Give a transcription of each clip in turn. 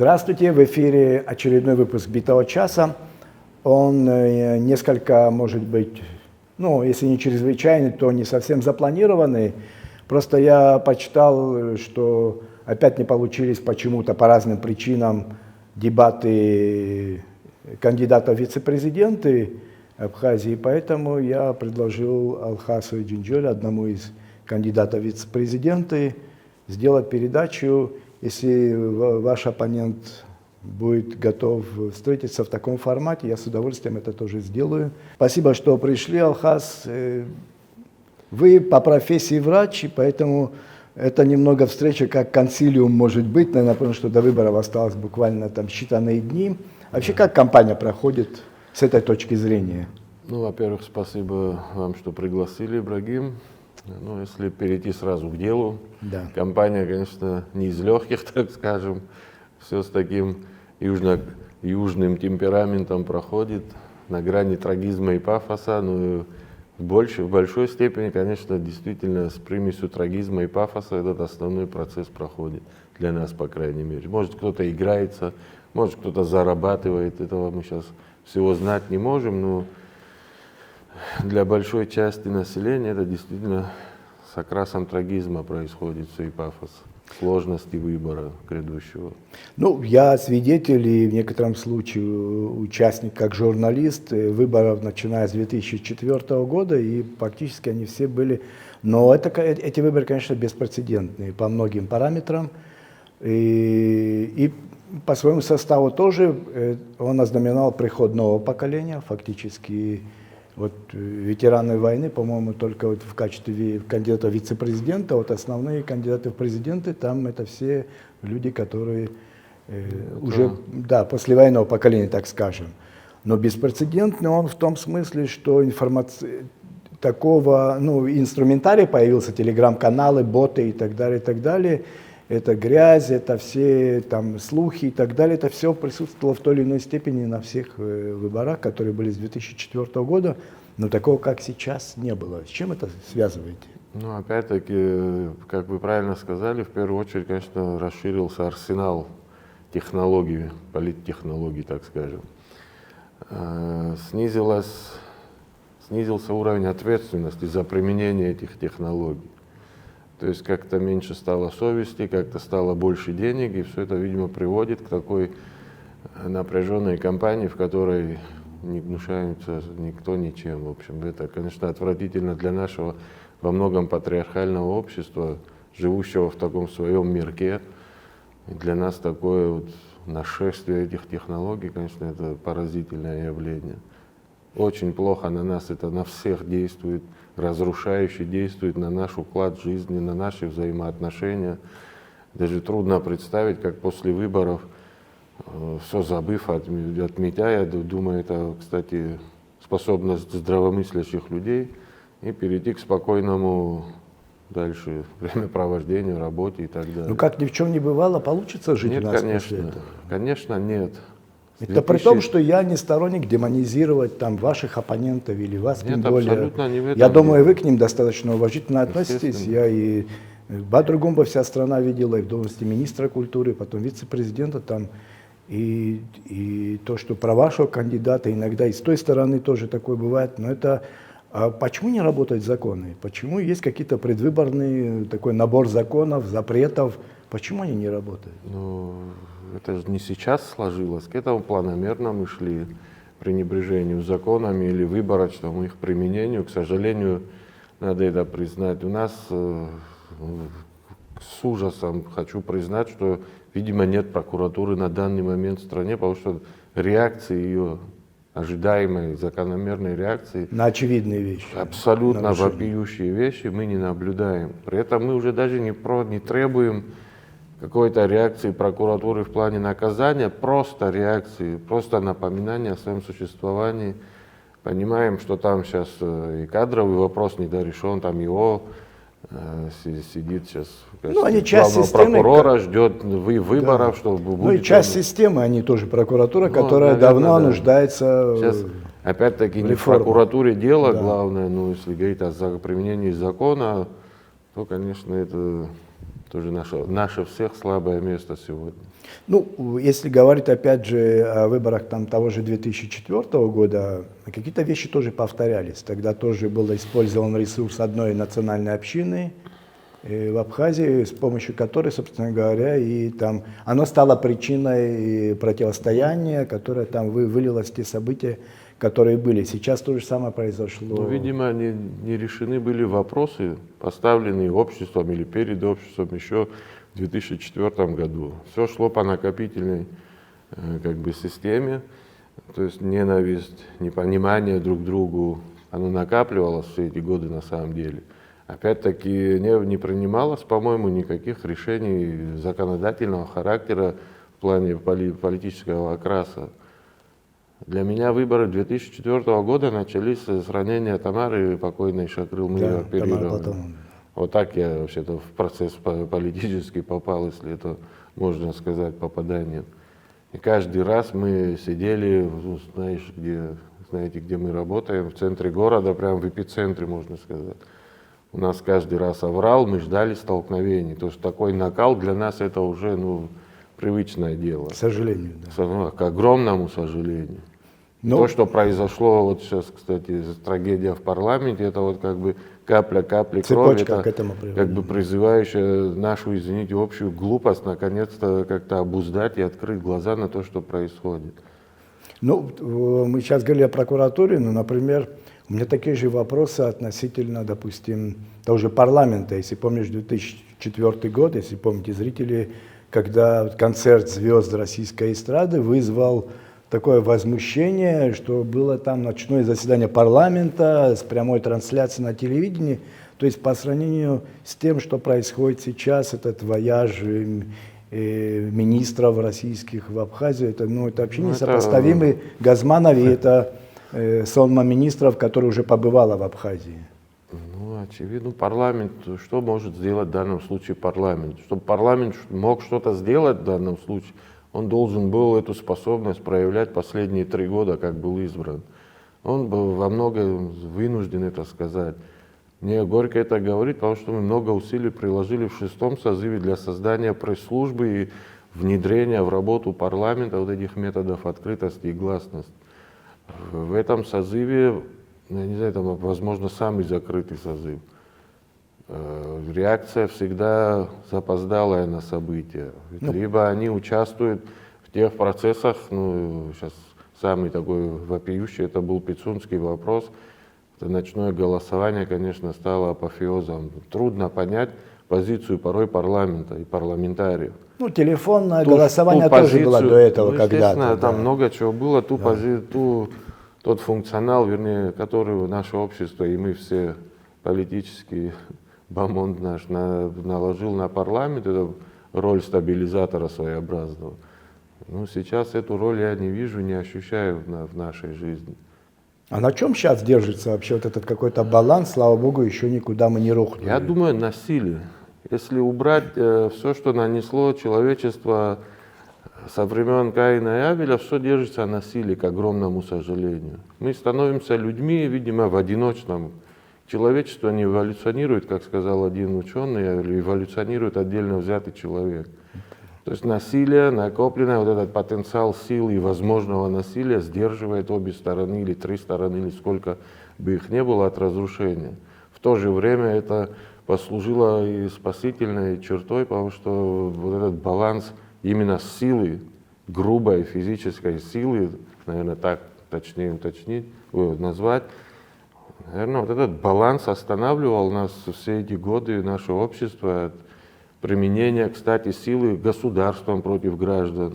Здравствуйте, в эфире очередной выпуск «Битого часа». Он несколько, может быть, если не чрезвычайный, то не совсем запланированный. Просто я почитал, что опять не получились почему-то по разным причинам дебаты кандидата в вице-президенты Абхазии, поэтому я предложил Алхасу Джинджоле, одному из кандидатов в вице-президенты, сделать передачу. Если ваш оппонент будет готов встретиться в таком формате, я с удовольствием это тоже сделаю. Спасибо, что пришли, Алхас. Вы по профессии врач, и поэтому это немного встреча как консилиум может быть, наверное, потому что до выборов осталось буквально там считанные дни. Вообще, как кампания проходит с этой точки зрения? Во-первых, спасибо вам, что пригласили, Ибрагим. Если перейти сразу к делу, да. Кампания, конечно, не из легких, так скажем, все с таким южным темпераментом проходит, на грани трагизма и пафоса, но в большой степени, конечно, действительно с примесью трагизма и пафоса этот основной процесс проходит, для нас, по крайней мере. Может, кто-то играется, может, кто-то зарабатывает, этого мы сейчас всего знать не можем, но для большой части населения это действительно с окрасом трагизма происходит все и пафос сложности выбора грядущего. Я свидетель и в некотором случае участник как журналист выборов, начиная с 2004 года, и практически они все были. Но эти выборы, конечно, беспрецедентные по многим параметрам. И по своему составу тоже он ознаменовал приход нового поколения, фактически. Ветераны войны, по-моему, только в качестве кандидата в вице-президента, основные кандидаты в президенты, там это все люди, которые уже послевоенного поколения, так скажем. Но беспрецедентный он в том смысле, что такого инструментария появился, телеграм-каналы, боты и так далее. Это грязь, это все там слухи и так далее, это все присутствовало в той или иной степени на всех выборах, которые были с 2004 года, но такого, как сейчас, не было. С чем это связываете? Опять-таки, как вы правильно сказали, в первую очередь, конечно, расширился арсенал технологий, политтехнологий, так скажем. Снизился уровень ответственности за применение этих технологий. То есть как-то меньше стало совести, как-то стало больше денег, и все это, видимо, приводит к такой напряженной кампании, в которой не гнушается никто ничем. В общем, это, конечно, отвратительно для нашего во многом патриархального общества, живущего в таком своем мирке. И для нас такое нашествие этих технологий, конечно, это поразительное явление. Очень плохо на нас это на всех действует, разрушающе действует на наш уклад жизни, на наши взаимоотношения. Даже трудно представить, как после выборов, все забыв, отметя, думаю, это, кстати, способность здравомыслящих людей, и перейти к спокойному дальше времяпровождению, работе и так далее. Как ни в чем не бывало, получится жить нет, у нас конечно, после этого? Конечно, нет. Это при том, что я не сторонник демонизировать там ваших оппонентов или вас, нет, тем более. Абсолютно не в этом Я думаю, дело. Вы к ним достаточно уважительно относитесь. Я и Бадругумба вся страна видела, и в должности министра культуры, потом вице-президента там. И то, что про вашего кандидата иногда и с той стороны тоже такое бывает. Но это почему не работают законы? Почему есть какие-то предвыборные такой набор законов, запретов? Почему они не работают? Это же не сейчас сложилось. К этому планомерно мы шли, пренебрежению законами или выборочному их применению. К сожалению, надо это признать. У нас с ужасом хочу признать, что, видимо, нет прокуратуры на данный момент в стране, потому что реакции ее, ожидаемой закономерной реакции на очевидные вещи, абсолютно вопиющие вещи мы не наблюдаем. При этом мы уже даже не требуем какой-то реакции прокуратуры в плане наказания, просто реакции, просто напоминания о своем существовании. Понимаем, что там сейчас и кадровый вопрос недорешен, там его сидит сейчас главного прокурора, ждет выборов, что будет. И часть системы, они тоже прокуратура, которая давно нуждается сейчас, опять-таки, не в прокуратуре дело главное, но если говорить о применении закона, то, конечно, это Тоже наше всех слабое место сегодня. Ну, если говорить опять же о выборах там, того же 2004 года, какие-то вещи тоже повторялись. Тогда тоже был использован ресурс одной национальной общины в Абхазии, с помощью которой, собственно говоря, и там оно стало причиной противостояния, которое там вылилось в те события, которые были. Сейчас то же самое произошло. Ну, видимо, не решены были вопросы, поставленные обществом или перед обществом еще в 2004 году. Все шло по накопительной как бы системе, то есть ненависть, непонимание друг к другу, оно накапливалось все эти годы на самом деле. Опять-таки не принималось, по-моему, никаких решений законодательного характера в плане политического окраса. Для меня выборы 2004 года начались с ранения Тамары покойной Шакрыл, мы ее оперировали. Вот так я вообще-то в процесс политический попал, если это можно сказать, попаданием. И каждый раз мы сидели, ну, знаете, где мы работаем, в центре города, прямо в эпицентре, можно сказать. У нас каждый раз оврал, мы ждали столкновений. То есть такой накал для нас это уже привычное дело. К сожалению, да. К огромному сожалению. То, что произошло вот сейчас, кстати, трагедия в парламенте, это вот как бы капля крови, это как бы призывающая нашу, извините, общую глупость наконец-то как-то обуздать и открыть глаза на то, что происходит. Ну, мы сейчас говорили о прокуратуре, но, например, у меня такие же вопросы относительно, допустим, того же парламента. Если помнишь, 2004 год, если помните, зрители, когда концерт звезд российской эстрады вызвал такое возмущение, что было там ночное заседание парламента с прямой трансляцией на телевидении. То есть по сравнению с тем, что происходит сейчас, этот вояж министров российских в Абхазию, это вообще несопоставимый. Газманов и это сонма министров, которые уже побывала в Абхазии. Ну, очевидно, парламент, что может сделать в данном случае парламент? Чтобы парламент мог что-то сделать в данном случае, он должен был эту способность проявлять последние 3 года, как был избран. Он был во многом вынужден это сказать. Мне горько это говорить, потому что мы много усилий приложили в 6-м созыве для создания пресс-службы и внедрения в работу парламента вот этих методов открытости и гласности. В этом созыве, я не знаю, там, возможно, самый закрытый созыв. Реакция всегда запоздалая на события. Либо они участвуют в тех процессах, сейчас самый такой вопиющий, это был Пицунский вопрос, это ночное голосование, конечно, стало апофеозом. Трудно понять позицию порой парламента и парламентариев. Ну, телефонное голосование тоже было до этого когда-то. Там много чего было, тот функционал, вернее, который наше общество и мы все политические бомонд наш наложил на парламент, это роль стабилизатора своеобразного. Ну, сейчас эту роль я не вижу, не ощущаю в нашей жизни. А на чем сейчас держится вообще вот этот какой-то баланс? Слава богу, еще никуда мы не рухнули. Я думаю, насилие. Если убрать все, что нанесло человечество со времен Каина и Авеля, все держится на насилии, к огромному сожалению. Мы становимся людьми, видимо, в одиночном. Человечество не эволюционирует, как сказал один ученый, или эволюционирует отдельно взятый человек. То есть насилие, накопленное, вот этот потенциал силы и возможного насилия сдерживает обе стороны, или 3 стороны, или сколько бы их не было от разрушения. В то же время это послужило и спасительной чертой, потому что вот этот баланс именно силы, грубой физической силы, наверное, так точнее уточнить, назвать, наверное, вот этот баланс останавливал нас все эти годы, наше общество, от применения, кстати, силы государством против граждан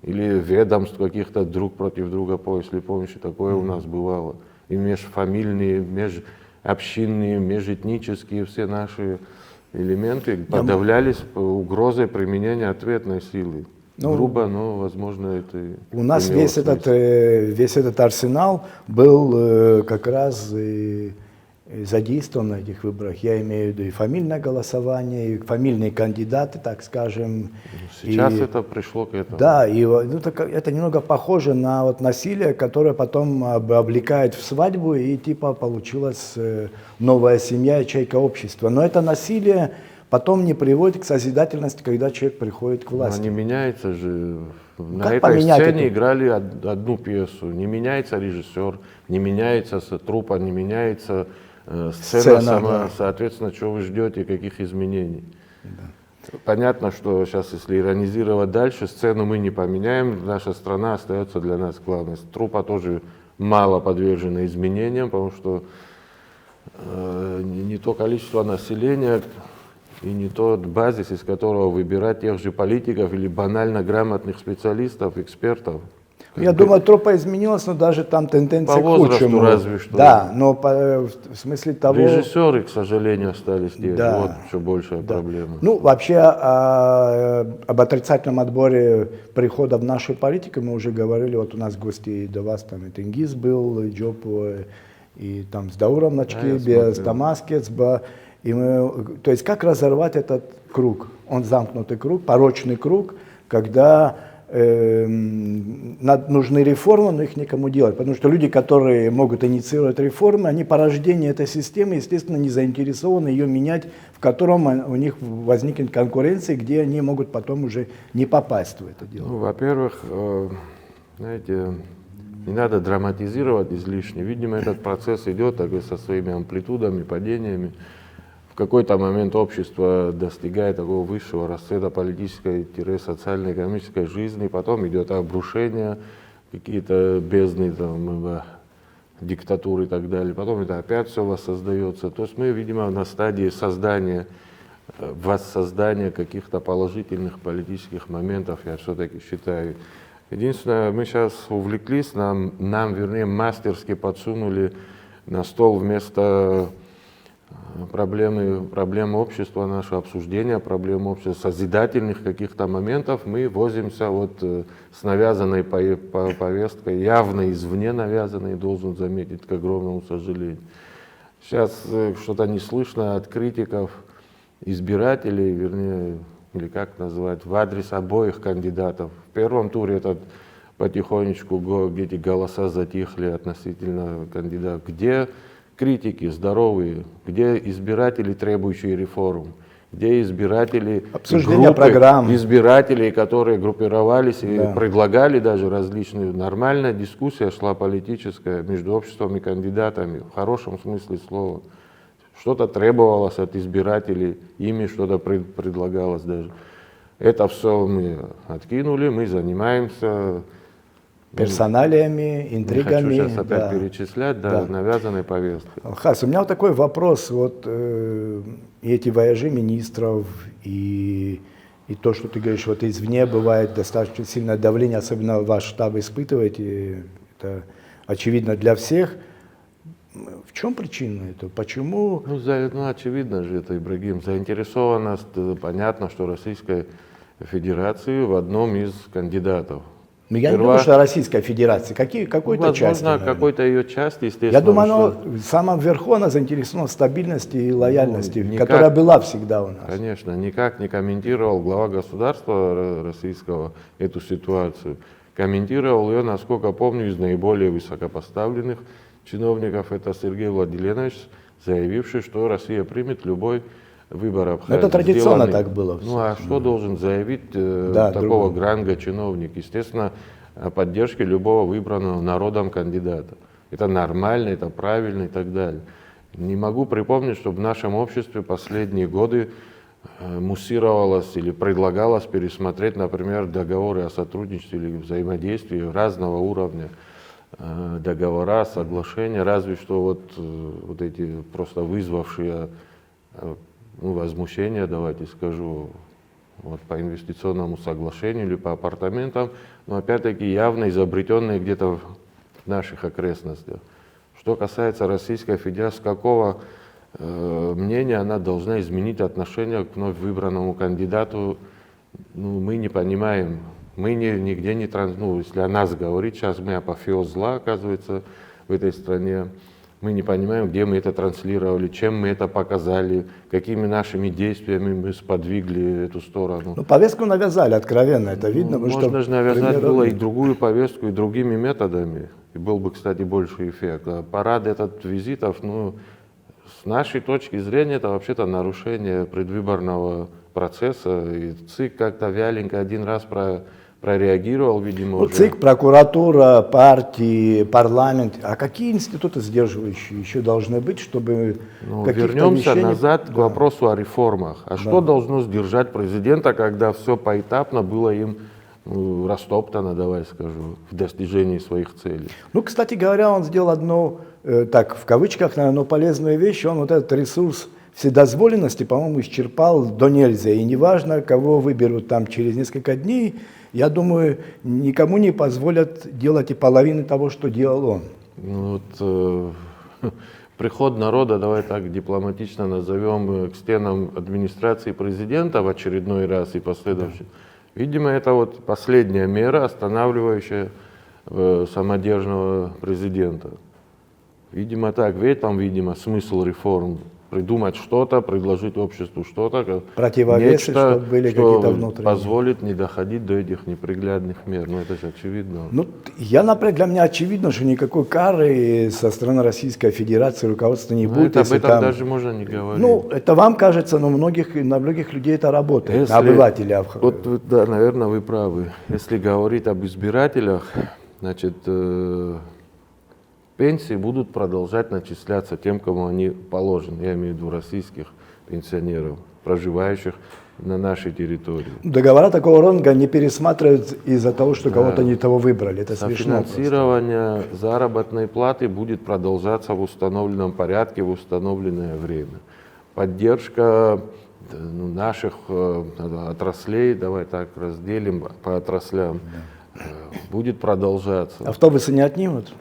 или ведомств каких-то друг против друга, если помните, такое у нас бывало. И межфамильные, межобщинные, межэтнические все наши элементы подавлялись угрозой применения ответной силы. Грубо, но, возможно, это... У нас весь этот арсенал был как раз задействован на этих выборах. Я имею в виду и фамильное голосование, и фамильные кандидаты, так скажем. Сейчас это пришло к этому. Да, и это немного похоже на вот насилие, которое потом облекает в свадьбу, и типа получилась новая семья, ячейка общества. Но это насилие потом не приводит к созидательности, когда человек приходит к Но власти. не меняется же. На Как этой поменять сцене это? играли одну пьесу. Не меняется режиссер, не меняется труппа, не меняется сцена Сцена, сама. да. Соответственно, что вы ждете, каких изменений? Понятно, что сейчас, если иронизировать дальше, сцену мы не поменяем, наша страна остается для нас главной. Труппа тоже мало подвержена изменениям, потому что не то количество населения и не тот базис, из которого выбирать тех же политиков или банально грамотных специалистов, экспертов. Я думаю, труппа изменилась, но даже там тенденция По к возрасту лучшему. разве что. Да, но в смысле того... Режиссеры, к сожалению, остались те же. Да. Вот еще большая Да. проблема. Ну, вообще, об отрицательном отборе прихода в нашу политику мы уже говорили. Вот у нас гости до вас, там и Тенгиз был, и Джоп, и там с Дауром Начкебе, с Дамаскец. И мы, то есть, как разорвать этот круг? Он замкнутый круг, порочный круг, когда нужны реформы, но их некому делать. Потому что люди, которые могут инициировать реформы, они по рождению этой системы, естественно, не заинтересованы ее менять, в котором у них возникнет конкуренция, где они могут потом уже не попасть в это дело. Ну, во-первых, знаете, не надо драматизировать излишне. Видимо, этот процесс идет такой со своими амплитудами, падениями. В какой-то момент общество достигает такого высшего расцвета политической, социально-экономической жизни, потом идет обрушение, какие-то бездны, там, диктатуры и так далее, потом это опять все воссоздается. То есть мы, видимо, на стадии создания, воссоздания каких-то положительных политических моментов, я все-таки считаю. Единственное, мы сейчас увлеклись, нам вернее, мастерски подсунули на стол вместо проблемы общества, наше обсуждение проблем общества, созидательных каких-то моментов, мы возимся вот с навязанной повесткой, явно извне навязанной, должен заметить, к огромному сожалению. Сейчас что-то не слышно от критиков, избирателей, вернее, или как назвать, в адрес обоих кандидатов. В первом туре этот потихонечку эти голоса затихли относительно кандидатов. Где критики здоровые, где избиратели, требующие реформ, где избиратели, обсуждение программ, избирателей, которые группировались и предлагали даже различные. Нормальная дискуссия шла политическая между обществом и кандидатами, в хорошем смысле слова. Что-то требовалось от избирателей, ими что-то предлагалось даже. Это все мы откинули, мы занимаемся персоналиями, интригами. Не хочу сейчас опять перечислять, навязанной повесткой. Хас, у меня вот такой вопрос. Вот и эти вояжи министров, и то, что ты говоришь, вот извне бывает достаточно сильное давление, особенно ваш штаб испытываете, это очевидно для всех. В чем причина этого? Почему? Ну, очевидно же это, Ибрагим. Заинтересованность, понятно, что Российской Федерации в одном из кандидатов. Но я не думаю, что Российская Федерация. Какой-то части. Возможно, какой-то ее части, естественно. Я думаю, оно в самом верху она заинтересована в стабильности и лояльности, которая была всегда у нас. Конечно, никак не комментировал глава государства российского эту ситуацию. Комментировал ее, насколько помню, из наиболее высокопоставленных чиновников. Это Сергей Владимирович, заявивший, что Россия примет любой выбор Абхазии. Это традиционно так было. Ну а что должен заявить такого гранга чиновник? Естественно, о поддержке любого выбранного народом кандидата. Это нормально, это правильно и так далее. Не могу припомнить, чтобы в нашем обществе последние годы муссировалось или предлагалось пересмотреть, например, договоры о сотрудничестве или взаимодействии разного уровня. Договора, соглашения, разве что вот эти просто вызвавшие возмущение, давайте скажу, вот по инвестиционному соглашению или по апартаментам, но опять-таки явно изобретенные где-то в наших окрестностях. Что касается Российской Федерации, с какого мнения она должна изменить отношение к вновь выбранному кандидату, мы не понимаем. Мы нигде не если о нас говорить, сейчас мы апофеоз зла, оказывается, в этой стране. Мы не понимаем, где мы это транслировали, чем мы это показали, какими нашими действиями мы сподвигли эту сторону. Повестку навязали откровенно, это видно. Можно же навязать было и другую повестку, и другими методами. И был бы, кстати, больший эффект. А парад этот визитов, с нашей точки зрения это вообще-то нарушение предвыборного процесса. И ЦИК как-то вяленько один раз прореагировал, видимо, Ну, уже. ЦИК, прокуратура, партии, парламент. А какие институты сдерживающие еще должны быть, чтобы Ну, каких-то вернемся вещей не- назад к Да. вопросу о реформах. А что должно сдержать президента, когда все поэтапно было им растоптано, давай скажу, в достижении своих целей? Ну, кстати говоря, он сделал одну, так, в кавычках, наверное, но полезную вещь. Он вот этот ресурс вседозволенности, по-моему, исчерпал до нельзя. И неважно, кого выберут там через несколько дней, я думаю, никому не позволят делать и половины того, что делал он. Ну, вот, приход народа, давай так дипломатично назовем, к стенам администрации президента в очередной раз и последующий. Видимо, это вот последняя мера, останавливающая самодержного президента. Видимо, так. В этом, видимо, смысл реформ. Придумать что-то, предложить обществу что-то, Противовесы, нечто, чтобы были что какие-то внутренние. позволит не доходить до этих неприглядных мер. Ну, это же очевидно. Ну, например, для меня очевидно, что никакой кары со стороны Российской Федерации руководства не Ну, будет. это, об если этом там- даже можно не говорить. Ну, это вам кажется, но на многих людей это работает, Если- на обывателей. Вот, да, наверное, вы правы. Если говорить об избирателях, значит, пенсии будут продолжать начисляться тем, кому они положены. Я имею в виду российских пенсионеров, проживающих на нашей территории. Договора такого ранга не пересматривают из-за того, что кого-то не того выбрали. Это смешно. просто. Софинансирование заработной платы будет продолжаться в установленном порядке, в установленное время. Поддержка наших отраслей, давай так разделим по отраслям, будет продолжаться. Автобусы не отнимут?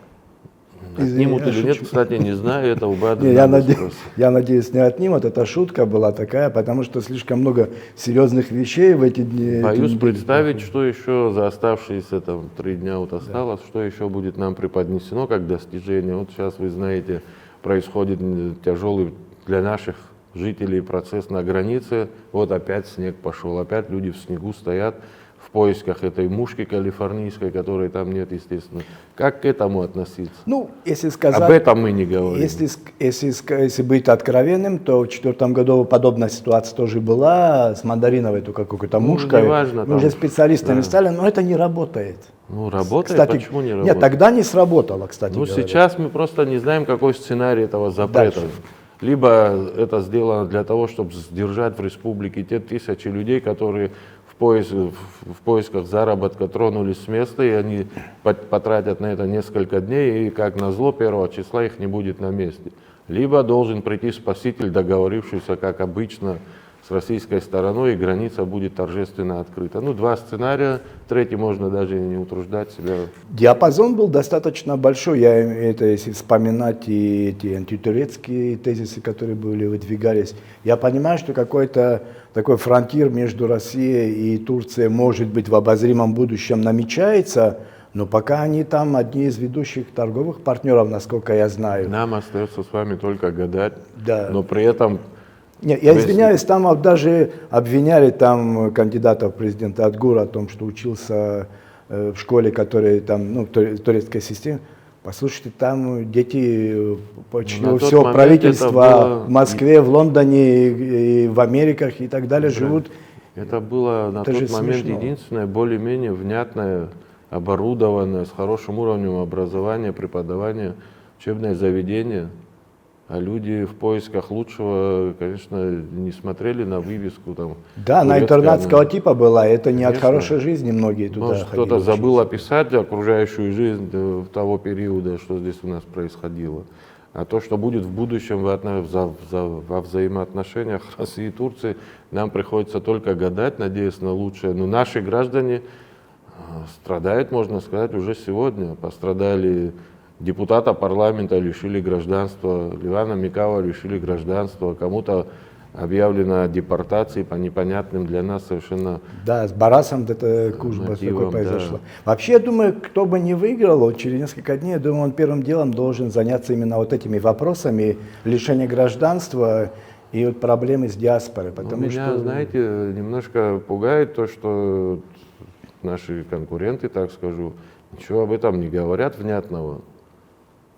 Отнимут Я или нет, шучу. кстати, не знаю, это у Не, Бадена я, надо надеюсь, спросить. я надеюсь, не отнимут. Это шутка была такая, потому что слишком много серьезных вещей в эти дни. Боюсь эти недели представить, проходит. что еще за оставшиеся там 3 дня вот осталось, что еще будет нам преподнесено как достижение. Вот сейчас, вы знаете, происходит тяжелый для наших жителей процесс на границе. Вот опять снег пошел, опять люди в снегу стоят в поисках этой мушки калифорнийской, которой там нет, естественно. Как к этому относиться? Ну, если сказать... Об этом мы не говорим. Если быть откровенным, то в 2004 году подобная ситуация тоже была с мандариновой только какой-то мушкой. неважно, Мы там, уже специалистами да. стали, но это не работает. Ну, работает, Кстати, почему не работает? Нет, тогда не сработало, кстати Ну, говоря. сейчас мы просто не знаем, какой сценарий этого запрета. Дальше. Либо это сделано для того, чтобы сдержать в республике те тысячи людей, которые в поисках заработка тронулись с места, и они потратят на это несколько дней, и как назло 1 числа их не будет на месте. Либо должен прийти спаситель, договорившийся, как обычно, с российской стороной, и граница будет торжественно открыта. Ну, 2 сценария, третий можно даже не утруждать себя. Диапазон был достаточно большой. Это если вспоминать и эти антитурецкие тезисы, которые выдвигались. Я понимаю, что какой-то такой фронтир между Россией и Турцией, может быть, в обозримом будущем намечается, но пока они там одни из ведущих торговых партнеров, насколько я знаю. Нам остается с вами только гадать, Да. но при этом... Нет, я Если- извиняюсь, там даже обвиняли там кандидата в президенты Адгура о том, что учился в школе, которая там, ну, турецкой системе. Послушайте, там дети почти На у тот всего момент правительства это было- в Москве, в Лондоне и в Америках и так далее живут. Это было на Это тот же момент смешно. единственное более-менее внятное, оборудованное, с хорошим уровнем образования, преподавания учебное заведение. А люди в поисках лучшего, конечно, не смотрели на вывеску там. Да, она турецкая, интернатского она- типа была, это не от Конечно. хорошей жизни многие туда Может, ходили кто-то забыл учиться. описать окружающую жизнь того периода, что здесь у нас происходило. А то, что будет в будущем во взаимоотношениях России и Турции, нам приходится только гадать, надеясь на лучшее. Но наши граждане страдают, можно сказать, уже сегодня. Пострадали депутата парламента, лишили гражданства, Ливана Микава лишили гражданства, кому-то объявлено о депортации по непонятным для нас совершенно... Да, с Барасом это кужба мотивом, такое да. произошло. Вообще, я думаю, кто бы не выиграл, вот через несколько дней, я думаю, он первым делом должен заняться именно вот этими вопросами лишения гражданства и вот проблемы с диаспорой. Потому Меня, что, знаете, немножко пугает то, что наши конкуренты, так скажу, ничего об этом не говорят внятного.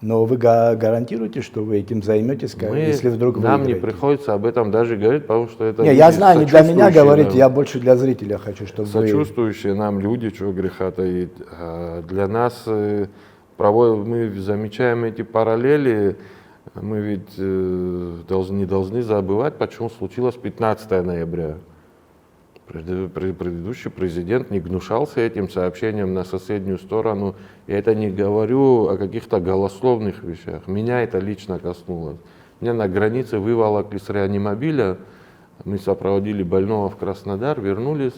Но вы гарантируете, что вы этим займетесь, если вдруг Нам не выиграете? приходится об этом даже говорить, потому что это Не, я люди, знаю, не для меня сочувствующие говорите, нам. я больше для зрителя хочу, чтобы вы... Сочувствующие нам люди, чего греха таить. Для нас мы замечаем эти параллели, мы ведь не должны забывать, почему случилось 15 ноября. Предыдущий президент не гнушался этим сообщением на соседнюю сторону. Я это не говорю о каких-то голословных вещах. Меня это лично коснулось. Меня на границе выволокли с реанимобиля. Мы сопроводили больного в Краснодар, вернулись.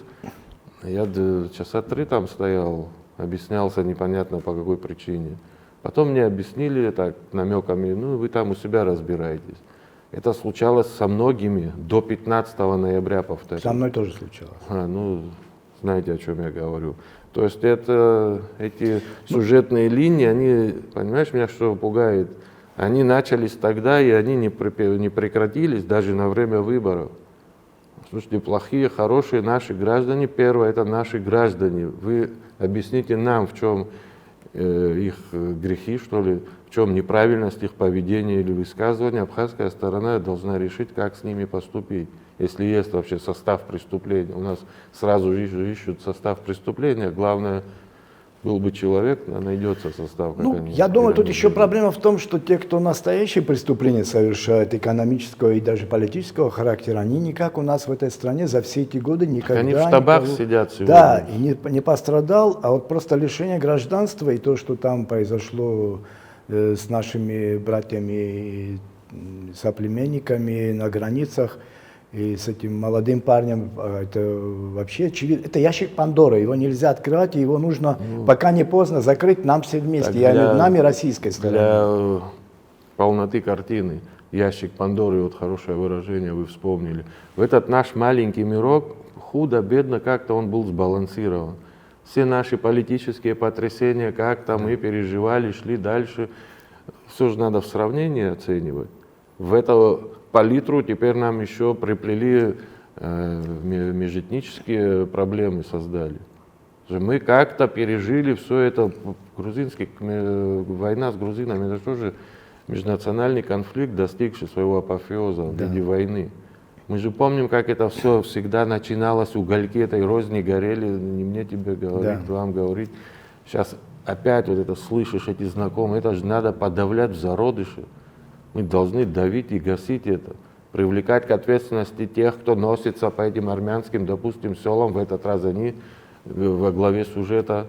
Я часа 3 там стоял, объяснялся непонятно по какой причине. Потом мне объяснили так намеками, ну вы там у себя разбираетесь. Это случалось со многими до 15 ноября, повторяю. Со мной тоже случалось. Знаете, о чем я говорю. То есть эти сюжетные линии, они, понимаешь, меня что пугает? Они начались тогда, и они не прекратились даже на время выборов. Слушайте, плохие, хорошие наши граждане, первое, это наши граждане. Вы объясните нам, в чем их грехи, что ли, в чем неправильность их поведения или высказывания. Абхазская сторона должна решить, как с ними поступить. Если есть вообще состав преступления. У нас сразу ищут состав преступления. Главное, был бы человек, найдется состав. Я думаю, тут еще проблема в том, что те, кто настоящие преступления совершают, экономического и даже политического характера, они никак у нас в этой стране за все эти годы никогда... Они в штабах сидят сегодня. Да, и не пострадал, а вот просто лишение гражданства и то, что там произошло с нашими братьями, соплеменниками на границах, и с этим молодым парнем, это вообще очевидно. Это ящик Пандоры, его нельзя открывать, и его нужно, пока не поздно, закрыть нам все вместе, нами, российской стороны. Для полноты картины, ящик Пандоры, вот хорошее выражение вы вспомнили. В этот наш маленький мирок, худо-бедно как-то он был сбалансирован. Все наши политические потрясения, как-то мы переживали, шли дальше. Все же надо в сравнении оценивать. В эту палитру теперь нам еще приплели межэтнические проблемы, создали. Мы как-то пережили все это. Война с грузинами, это что же межнациональный конфликт, достигший своего апофеоза в виде войны. Мы же помним, как это все всегда начиналось, угольки этой розни горели, не мне тебе говорить, вам говорить. Сейчас опять вот это слышишь, эти знакомые, это же надо подавлять в зародыше. Мы должны давить и гасить это, привлекать к ответственности тех, кто носится по этим армянским, допустим, селам. В этот раз они во главе сюжета,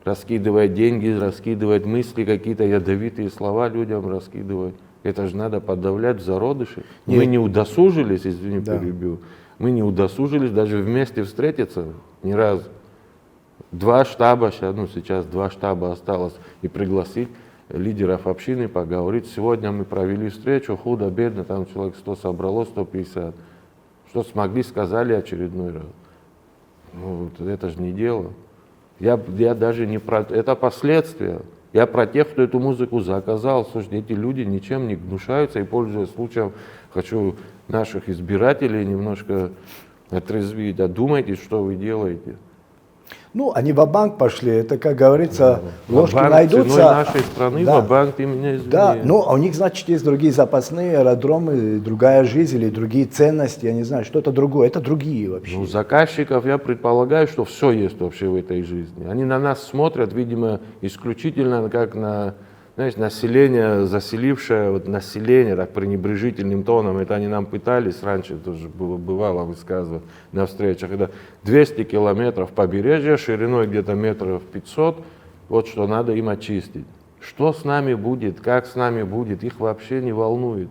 раскидывают деньги, раскидывают мысли, какие-то ядовитые слова людям раскидывают. Это же надо подавлять в зародыше. Мы не удосужились, извини, перебью, мы не удосужились даже вместе встретиться ни разу. 2 штаба, сейчас 2 штаба осталось, и пригласить лидеров общины поговорить. Сегодня мы провели встречу, худо-бедно, там человек 100 собралось, 150. Что смогли, сказали очередной раз. Это же не дело. Я даже не про... Это последствия. Я про тех, кто эту музыку заказал. Слушайте, эти люди ничем не гнушаются, и, пользуясь случаем, хочу наших избирателей немножко отрезвить. Одумайтесь, что вы делаете. Они ва-банк пошли, это, как говорится, ложки найдутся. Ценой нашей страны ва-банк, ты меня извини. Да, у них, значит, есть другие запасные аэродромы, другая жизнь или другие ценности, я не знаю, что-то другое, это другие вообще. У заказчиков, я предполагаю, что все есть вообще в этой жизни. Они на нас смотрят, видимо, исключительно как на, знаешь, население, заселившее население, так пренебрежительным тоном. Это они нам пытались раньше, тоже бывало высказывать на встречах. Это 200 километров побережья, шириной где-то метров 500, вот что надо им очистить. Что с нами будет, как с нами будет, их вообще не волнует.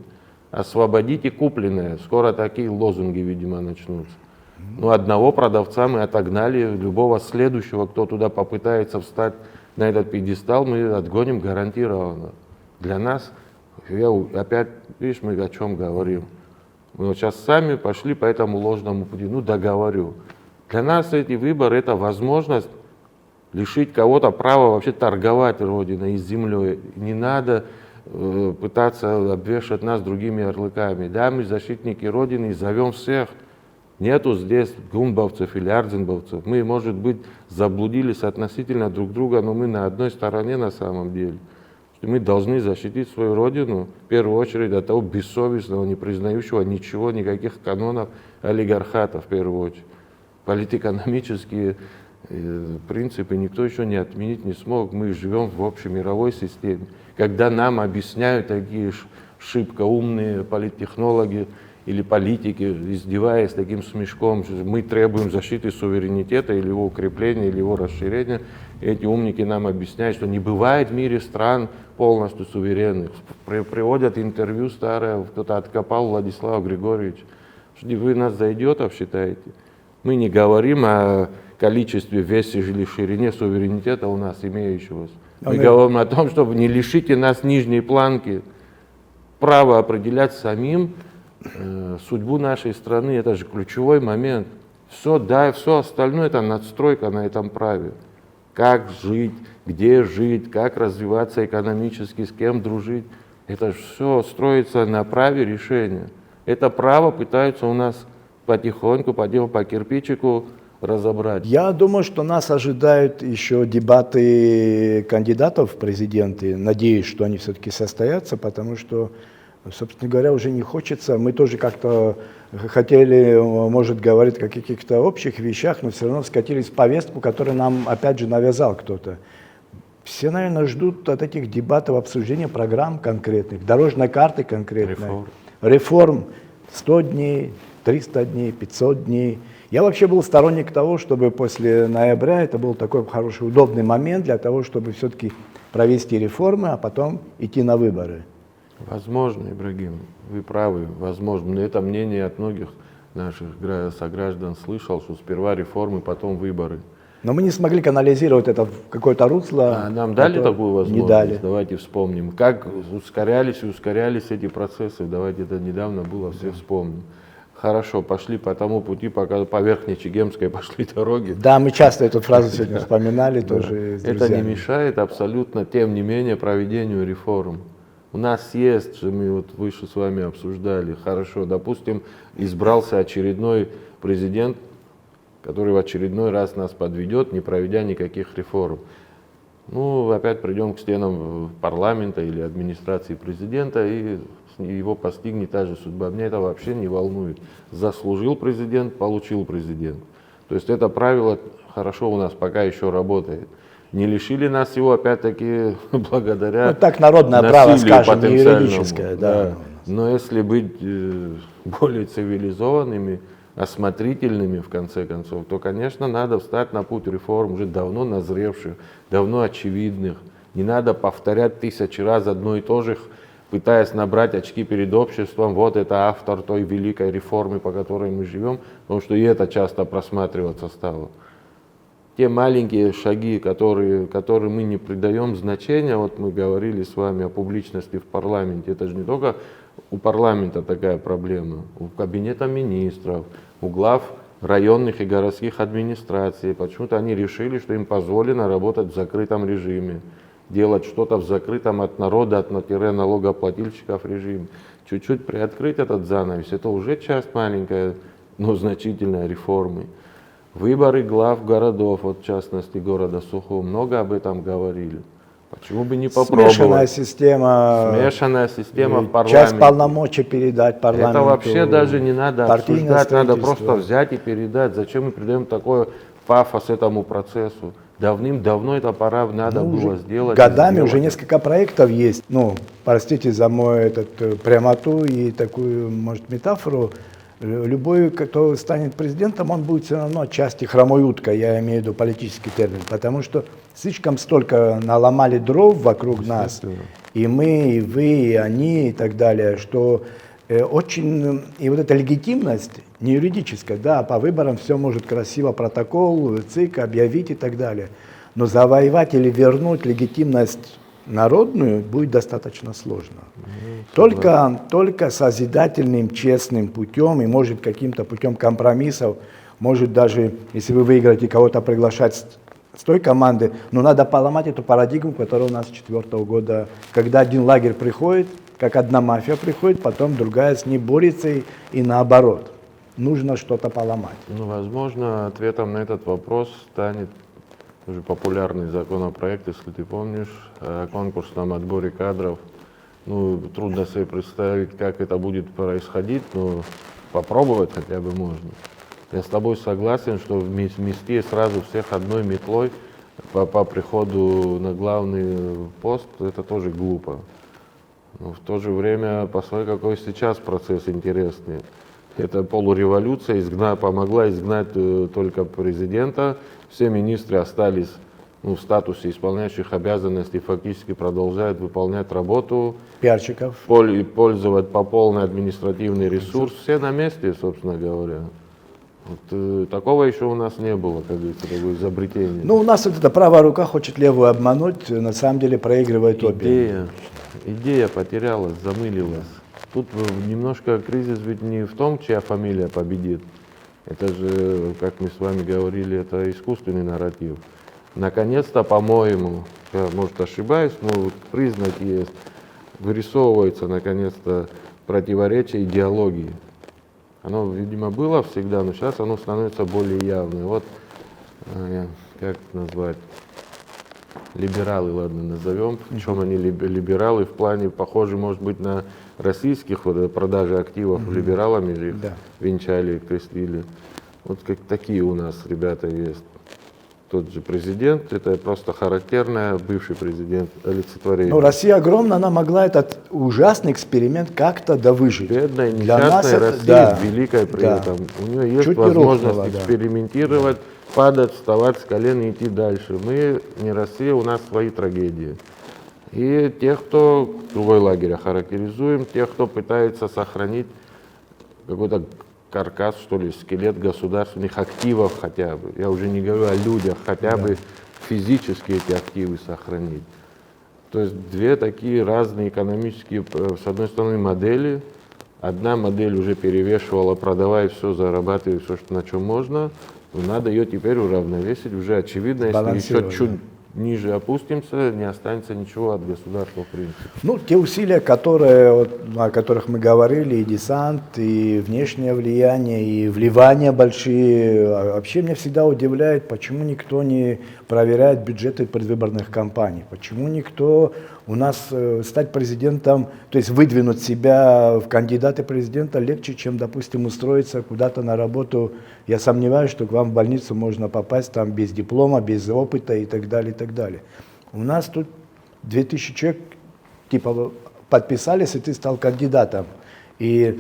Освободите купленное. Скоро такие лозунги, видимо, начнутся. Одного продавца мы отогнали, любого следующего, кто туда попытается встать на этот пьедестал, мы отгоним гарантированно. Для нас, опять, видишь, мы о чем говорим. Мы сейчас сами пошли по этому ложному пути. Договорю. Для нас эти выборы — это возможность лишить кого-то права вообще торговать Родиной и землей. Не надо пытаться обвешать нас другими ярлыками. Да, мы защитники Родины и зовем всех. Нету здесь гумбовцев или ардзинбовцев. Мы, может быть, заблудились относительно друг друга, но мы на одной стороне на самом деле. Мы должны защитить свою родину, в первую очередь, от того бессовестного, не признающего ничего, никаких канонов олигархата, в первую очередь. Политэкономические принципы никто еще не отменить не смог. Мы живем в общемировой системе. Когда нам объясняют такие шибко умные политтехнологи или политики, издеваясь таким смешком, что мы требуем защиты суверенитета или его укрепления, или его расширения, эти умники нам объясняют, что не бывает в мире стран полностью суверенных. Приводят интервью старое, кто-то откопал Владислава Григорьевича. Вы нас за идиотов считаете? Мы не говорим о количестве, весе или ширине суверенитета у нас имеющегося. Мы говорим о том, чтобы не лишите нас нижней планки права определять самим судьбу нашей страны. Это же ключевой момент. Все, да, все остальное это надстройка на этом праве. Как жить, где жить, как развиваться экономически, с кем дружить. Это же все строится на праве решения. Это право пытаются у нас потихоньку, по кирпичику разобрать. Я думаю, что нас ожидают еще дебаты кандидатов в президенты. Надеюсь, что они все-таки состоятся, потому что, собственно говоря, уже не хочется. Мы тоже как-то хотели, может, говорить о каких-то общих вещах, но все равно скатились в повестку, которую нам, опять же, навязал кто-то. Все, наверное, ждут от этих дебатов обсуждения программ конкретных, дорожной карты конкретной, реформ 100 дней, 300 дней, 500 дней. Я вообще был сторонник того, чтобы после ноября это был такой хороший, удобный момент для того, чтобы все-таки провести реформы, а потом идти на выборы. Возможно, Ибрагим, вы правы, возможно. Но это мнение от многих наших сограждан слышал, что сперва реформы, потом выборы. Но мы не смогли канализировать это в какое-то русло. А нам дали такую возможность? Не дали. Давайте вспомним. Как ускорялись и ускорялись эти процессы. Давайте, это недавно было, все вспомним. Хорошо, пошли по тому пути, пока по Верхней Чегемской пошли дороги. Да, мы часто эту фразу сегодня вспоминали тоже с Это друзьями. не мешает абсолютно, тем не менее, проведению реформ. У нас есть, что мы вот выше с вами обсуждали, хорошо, допустим, избрался очередной президент, который в очередной раз нас подведет, не проведя никаких реформ. Ну, опять придем к стенам парламента или администрации президента, и его постигнет та же судьба. Меня это вообще не волнует. Заслужил президент, получил президент. То есть это правило хорошо у нас пока еще работает. Не лишили нас его, опять-таки, благодаря Ну, так народное право, скажем, не юридическое. Да. Но если быть более цивилизованными, осмотрительными, в конце концов, то, конечно, надо встать на путь реформ, уже давно назревших, давно очевидных. Не надо повторять 1000 раз одно и то же, пытаясь набрать очки перед обществом. Вот это автор той великой реформы, по которой мы живем, потому что и это часто просматриваться стало. Те маленькие шаги, которые мы не придаем значения, вот мы говорили с вами о публичности в парламенте, это же не только у парламента такая проблема, у кабинета министров, у глав районных и городских администраций. Почему-то они решили, что им позволено работать в закрытом режиме, делать что-то в закрытом от народа, от налогоплательщиков режиме. Чуть-чуть приоткрыть этот занавес, это уже часть маленькая, но значительной реформы. Выборы глав городов, вот в частности города Сухум, много об этом говорили. Почему бы не попробовать? Смешанная система. Смешанная система в парламенте. Часть полномочий передать парламенту. Это вообще даже не надо обсуждать, надо просто строительство. взять и передать. Зачем мы придаем такой пафос этому процессу? Давным-давно это пора надо было сделать. Годами уже несколько проектов есть. Ну, простите за мою прямоту и такую, может, метафору. Любой, кто станет президентом, он будет все равно отчасти хромой уткой, я имею в виду политический термин, потому что слишком столько наломали дров вокруг нас, и мы, и вы, и они, и так далее, что очень, и вот эта легитимность, не юридическая, да, по выборам все может красиво, протокол, ЦИК объявить и так далее, но завоевать или вернуть легитимность народную будет достаточно сложно. Только созидательным, честным путем и, может, каким-то путем компромиссов, может, даже, если вы выиграете, кого-то приглашать с той команды, но надо поломать эту парадигму, которая у нас с 2004 года, когда один лагерь приходит, как одна мафия приходит, потом другая с ней борется и наоборот. Нужно что-то поломать. Ну, возможно, ответом на этот вопрос станет тоже популярный законопроект, если ты помнишь, о конкурсном отборе кадров. Ну, трудно себе представить, как это будет происходить, но попробовать хотя бы можно. Я с тобой согласен, что вмести сразу всех одной метлой по приходу на главный пост, это тоже глупо. Но в то же время, посмотри, какой сейчас процесс интересный. Это полуреволюция помогла изгнать только президента. Все министры остались в статусе исполняющих обязанности, фактически продолжают выполнять работу. Пиарщиков. Пользовать по полный административный ресурс. Все на месте, собственно говоря. Вот, такого еще у нас не было, как говорится, такое изобретение. Ну, у нас вот эта правая рука хочет левую обмануть, на самом деле проигрывает обе. Идея потерялась, замылилась. Тут немножко кризис ведь не в том, чья фамилия победит. Это же, как мы с вами говорили, это искусственный нарратив. Наконец-то, по-моему, я, может, ошибаюсь, но признак есть, вырисовывается, наконец-то, противоречие идеологии. Оно, видимо, было всегда, но сейчас оно становится более явным. Вот, как назвать, либералы, ладно, назовем. В чем они либералы? В плане, похоже, может быть, на российских продажи активов либералами же их венчали, крестили. Вот как такие у нас ребята есть. Тот же президент, это просто характерное, бывший президент, олицетворение. Ну, Россия огромна, она могла этот ужасный эксперимент как-то выжить. Бедная, Для нас несчастная это, Россия, великая при этом. У нее есть чуть не возможность рухнула, экспериментировать, падать, вставать с колен и идти дальше. Мы не Россия, у нас свои трагедии. И тех, кто, другой лагерь охарактеризуем, тех, кто пытается сохранить какой-то каркас, что ли, скелет государственных активов хотя бы. Я уже не говорю о людях, хотя бы физически эти активы сохранить. То есть две такие разные экономические, с одной стороны, модели. Одна модель уже перевешивала, продавай все, зарабатывай все, на чем можно. Но надо ее теперь уравновесить. Уже очевидно, если еще чуть ниже опустимся, не останется ничего от государства в принципе. Ну, те усилия, которые, о которых мы говорили, и десант, и внешнее влияние, и вливания большие, вообще меня всегда удивляет, почему никто не проверяет бюджеты предвыборных кампаний, почему никто у нас стать президентом, то есть выдвинуть себя в кандидаты президента легче, чем, допустим, устроиться куда-то на работу. Я сомневаюсь, что к вам в больницу можно попасть там без диплома, без опыта и так далее, и так далее. У нас тут 2000 человек типа подписались, и ты стал кандидатом. И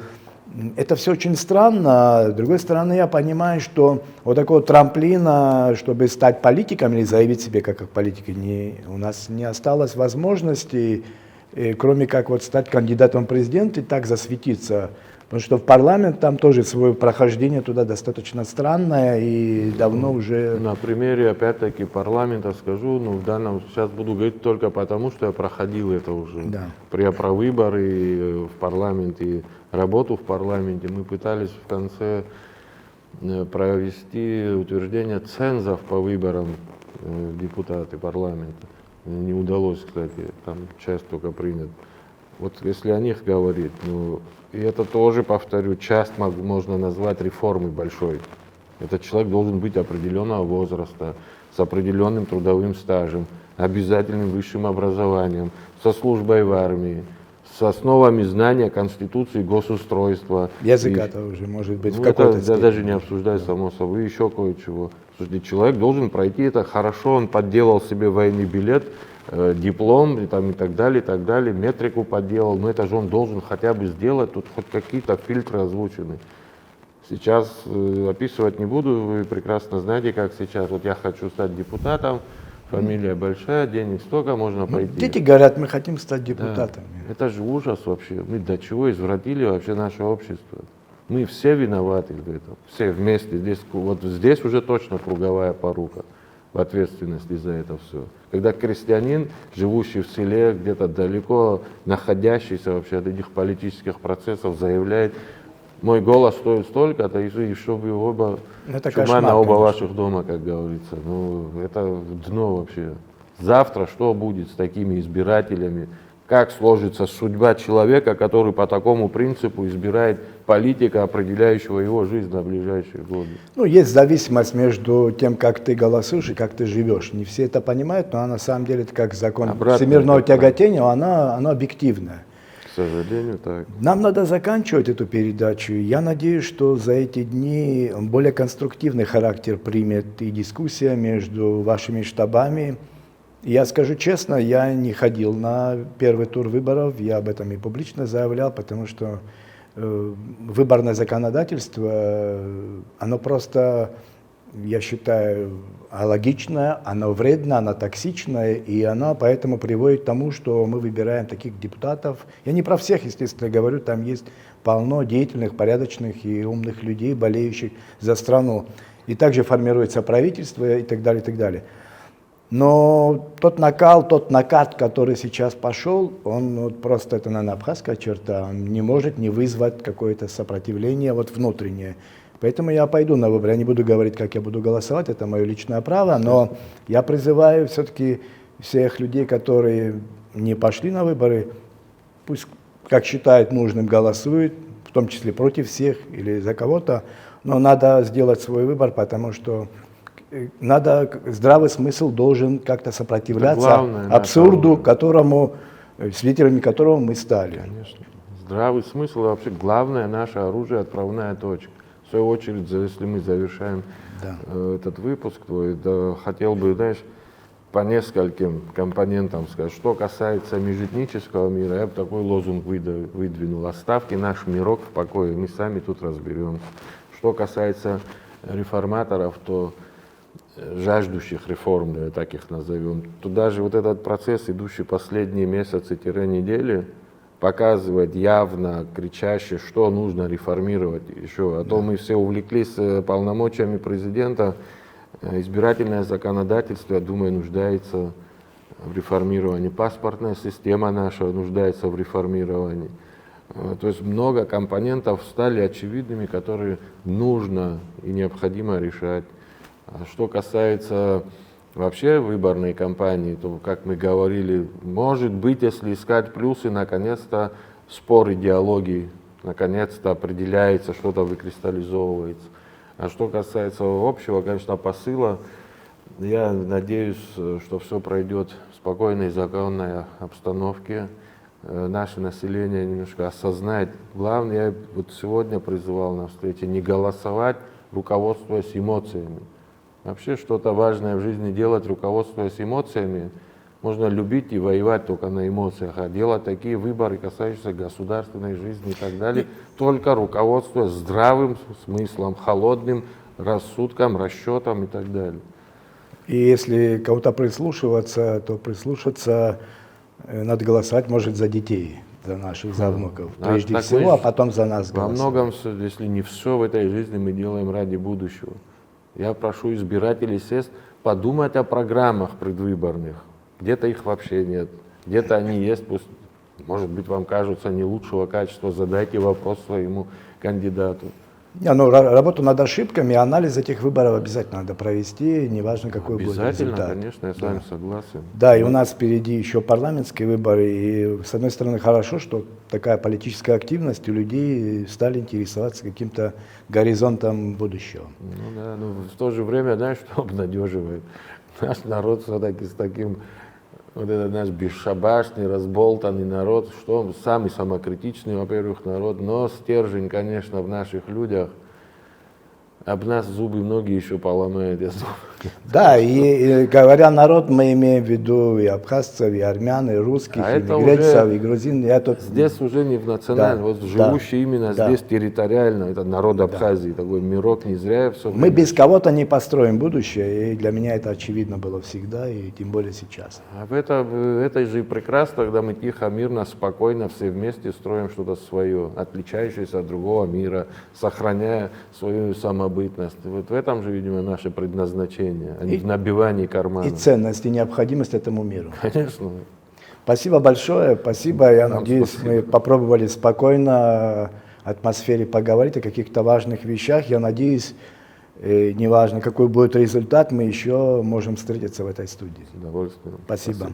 это все очень странно. С другой стороны, я понимаю, что вот такого трамплина, чтобы стать политиком или заявить себе как политика, у нас не осталось возможности, кроме как вот стать кандидатом в президент и так засветиться. Потому что в парламент там тоже свое прохождение туда достаточно странное и давно уже... На примере, опять-таки, парламента скажу, в данном сейчас буду говорить только потому, что я проходил это уже. Да. Про выборы в парламенте, работу в парламенте мы пытались в конце провести утверждение цензов по выборам депутаты парламента. Не удалось, кстати, там часть только принята. Вот если о них говорить, и это тоже, повторю, часть можно назвать реформой большой. Этот человек должен быть определенного возраста, с определенным трудовым стажем, обязательным высшим образованием, со службой в армии, с основами знания Конституции, госустройства. Языка-то уже, может быть, в какой-то это даже не обсуждать, само собой, еще кое-чего. Слушайте, человек должен пройти это хорошо, он подделал себе военный билет, диплом и так далее, метрику подделал, но это же он должен хотя бы сделать, тут хоть какие-то фильтры озвучены. Сейчас описывать не буду, вы прекрасно знаете, как сейчас, вот я хочу стать депутатом, фамилия большая, денег столько, можно пойти. Дети говорят, мы хотим стать депутатами. Да, это же ужас вообще, мы до чего извратили вообще наше общество. Мы все виноваты в этом, все вместе, здесь уже точно круговая порука в ответственности за это все. Когда крестьянин, живущий в селе, где-то далеко находящийся вообще от этих политических процессов, заявляет, мой голос стоит столько-то, и чтобы оба, чума на оба ваших дома, как говорится. Это дно вообще. Завтра что будет с такими избирателями, как сложится судьба человека, который по такому принципу избирает политика, определяющего его жизнь на ближайшие годы. Ну, есть зависимость между тем, как ты голосуешь и как ты живешь. Не все это понимают, но на самом деле это как закон Обратно всемирного это так. тяготения, оно объективное. К сожалению, так. Нам надо заканчивать эту передачу. Я надеюсь, что за эти дни более конструктивный характер примет и дискуссия между вашими штабами. Я скажу честно, я не ходил на первый тур выборов, я об этом и публично заявлял, потому что выборное законодательство, оно просто, я считаю, алогичное, оно вредно, оно токсичное, и оно поэтому приводит к тому, что мы выбираем таких депутатов. Я не про всех, естественно, говорю, там есть полно деятельных, порядочных и умных людей, болеющих за страну. И также формируется правительство и так далее, и так далее. Но тот накал, тот накат, который сейчас пошел, он вот просто, это, наверное, абхазская черта, он не может не вызвать какое-то сопротивление вот внутреннее. Поэтому я пойду на выборы. Я не буду говорить, как я буду голосовать, это мое личное право, но я призываю все-таки всех людей, которые не пошли на выборы, пусть, как считают нужным, голосуют, в том числе против всех или за кого-то, но надо сделать свой выбор, потому что здравый смысл должен как-то сопротивляться главное, абсурду, свидетелями которого мы стали. Конечно. Здравый смысл — вообще главное наше оружие, отправная точка. В свою очередь, если мы завершаем этот выпуск твой, да, хотел бы, знаешь, по нескольким компонентам сказать. Что касается межэтнического мира, я бы такой лозунг выдвинул: оставьте наш мирок в покое, мы сами тут разберемся. Что касается реформаторов, то жаждущих реформ, так их назовем, то даже вот этот процесс, идущий последние месяцы-недели, показывает явно, кричаще, что нужно реформировать еще. А то мы все увлеклись полномочиями президента. Избирательное законодательство, я думаю, нуждается в реформировании. Паспортная система наша нуждается в реформировании. То есть много компонентов стали очевидными, которые нужно и необходимо решать. А что касается вообще выборной кампании, то, как мы говорили, может быть, если искать плюсы, наконец-то спор идеологии, наконец-то определяется, что-то выкристаллизовывается. А что касается общего, конечно, посыла, я надеюсь, что все пройдет в спокойной, законной обстановке. Наше население немножко осознает. Главное, я вот сегодня призывал на встрече не голосовать, руководствуясь эмоциями. Вообще что-то важное в жизни делать, руководствуясь эмоциями. Можно любить и воевать только на эмоциях, а делать такие выборы, касающиеся государственной жизни и так далее, только руководствуясь здравым смыслом, холодным рассудком, расчетом и так далее. И если кого-то прислушиваться, то прислушаться надо голосовать, может, за детей, за наших, за внуков, прежде всего, а потом за нас голосовать. Во многом, если не все в этой жизни мы делаем ради будущего. Я прошу избирателей сесть, подумать о программах предвыборных. Где-то их вообще нет, где-то они есть, пусть, может быть, вам кажутся не лучшего качества, задайте вопрос своему кандидату. Работу над ошибками, анализ этих выборов обязательно надо провести, неважно, какой будет результат. Обязательно, конечно, я с вами согласен. Да, и у нас впереди еще парламентские выборы, и с одной стороны хорошо, что такая политическая активность у людей стали интересоваться каким-то горизонтом будущего. Ну да, но в то же время, знаешь, что обнадеживает? Наш народ все-таки с таким, вот этот наш бесшабашный, разболтанный народ, что он самый самокритичный, во-первых, народ, но стержень, конечно, в наших людях. Об нас зубы многие еще поломают, я думаю. Да, и говоря народ, мы имеем в виду и абхазцев, и армян, и русских, и гречесов, и грузин. Здесь уже не в национальном, вот живущий именно здесь территориально, это народ Абхазии, такой мирок, не зря все. Мы без кого-то не построим будущее, и для меня это очевидно было всегда, и тем более сейчас. А это же и прекрасно, когда мы тихо, мирно, спокойно все вместе строим что-то свое, отличающееся от другого мира, сохраняя свою самобытность. Вот в этом же, видимо, наше предназначение, а не в набивании кармана. И ценность, и необходимость этому миру. Конечно. Спасибо большое, спасибо. Я надеюсь, мы попробовали спокойно в атмосфере поговорить о каких-то важных вещах. Я надеюсь, неважно, какой будет результат, мы еще можем встретиться в этой студии. С удовольствием. Спасибо.